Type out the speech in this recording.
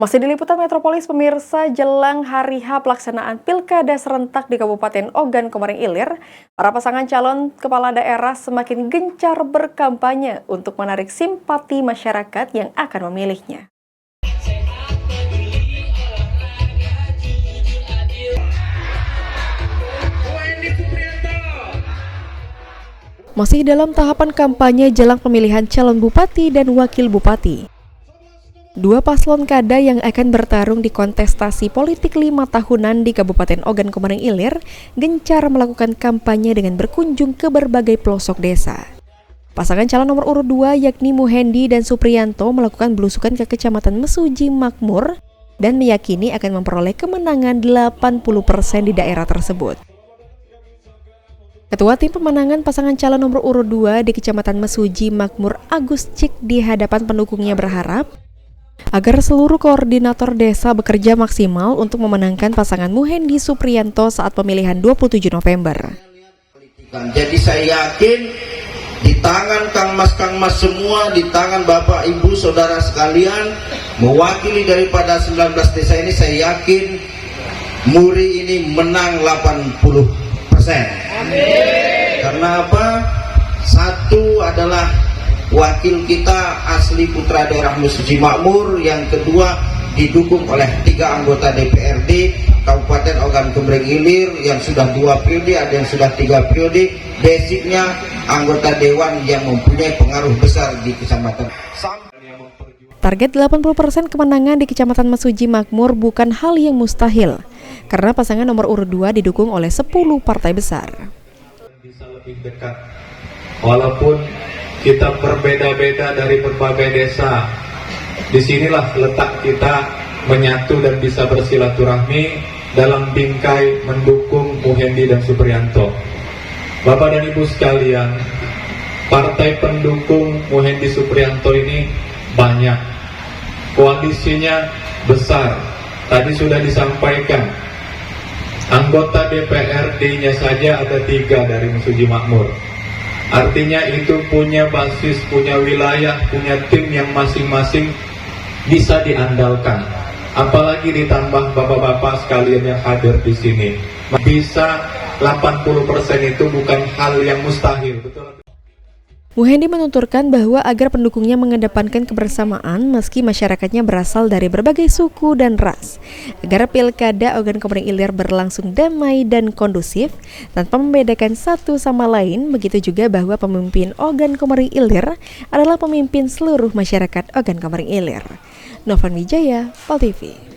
Masih di Liputan Metropolis, pemirsa, jelang hari H pelaksanaan Pilkada serentak di Kabupaten Ogan Komering Ilir, para pasangan calon kepala daerah semakin gencar berkampanye untuk menarik simpati masyarakat yang akan memilihnya. Masih dalam tahapan kampanye jelang pemilihan calon bupati dan wakil bupati. Dua paslon kada yang akan bertarung di kontestasi politik 5 tahunan di Kabupaten Ogan Komering Ilir gencar melakukan kampanye dengan berkunjung ke berbagai pelosok desa. Pasangan calon nomor urut 2 yakni Muhendi dan Supriyanto melakukan belusukan ke Kecamatan Mesuji Makmur dan meyakini akan memperoleh kemenangan 80% di daerah tersebut. Ketua Tim Pemenangan pasangan calon nomor urut 2 di Kecamatan Mesuji Makmur Agus Cik di hadapan pendukungnya berharap agar seluruh koordinator desa bekerja maksimal untuk memenangkan pasangan Muhendi Supriyanto saat pemilihan 27 November. Jadi saya yakin di tangan Kang Mas semua, di tangan Bapak Ibu Saudara sekalian, mewakili daripada 19 desa ini, saya yakin Muri ini menang 80%. Amin. Karena apa? Satu adalah wakil kita asli putra daerah Mesuji Makmur, yang kedua didukung oleh 3 anggota DPRD Kabupaten Ogan Komering Ilir yang sudah 2 periode, ada yang sudah 3 periode, basicnya anggota dewan yang mempunyai pengaruh besar di kecamatan. Target 80% kemenangan di Kecamatan Mesuji Makmur bukan hal yang mustahil, karena pasangan nomor urut 2 didukung oleh 10 partai besar. Bisa lebih dekat, walaupun kita berbeda-beda dari berbagai desa. Disinilah letak kita menyatu dan bisa bersilaturahmi dalam bingkai mendukung Muhendi dan Supriyanto. Bapak dan Ibu sekalian, partai pendukung Muhendi Supriyanto ini banyak. Koalisinya besar. Tadi sudah disampaikan, anggota DPRD-nya saja ada 3 dari Mesuji Makmur. Artinya itu punya basis, punya wilayah, punya tim yang masing-masing bisa diandalkan. Apalagi ditambah bapak-bapak sekalian yang hadir di sini. Bisa 80% itu bukan hal yang mustahil, betul? Muhendi menuturkan bahwa agar pendukungnya mengedepankan kebersamaan meski masyarakatnya berasal dari berbagai suku dan ras, agar Pilkada Ogan Komering Ilir berlangsung damai dan kondusif tanpa membedakan satu sama lain. Begitu juga bahwa pemimpin Ogan Komering Ilir adalah pemimpin seluruh masyarakat Ogan Komering Ilir. Novan Wijaya, PAL TV.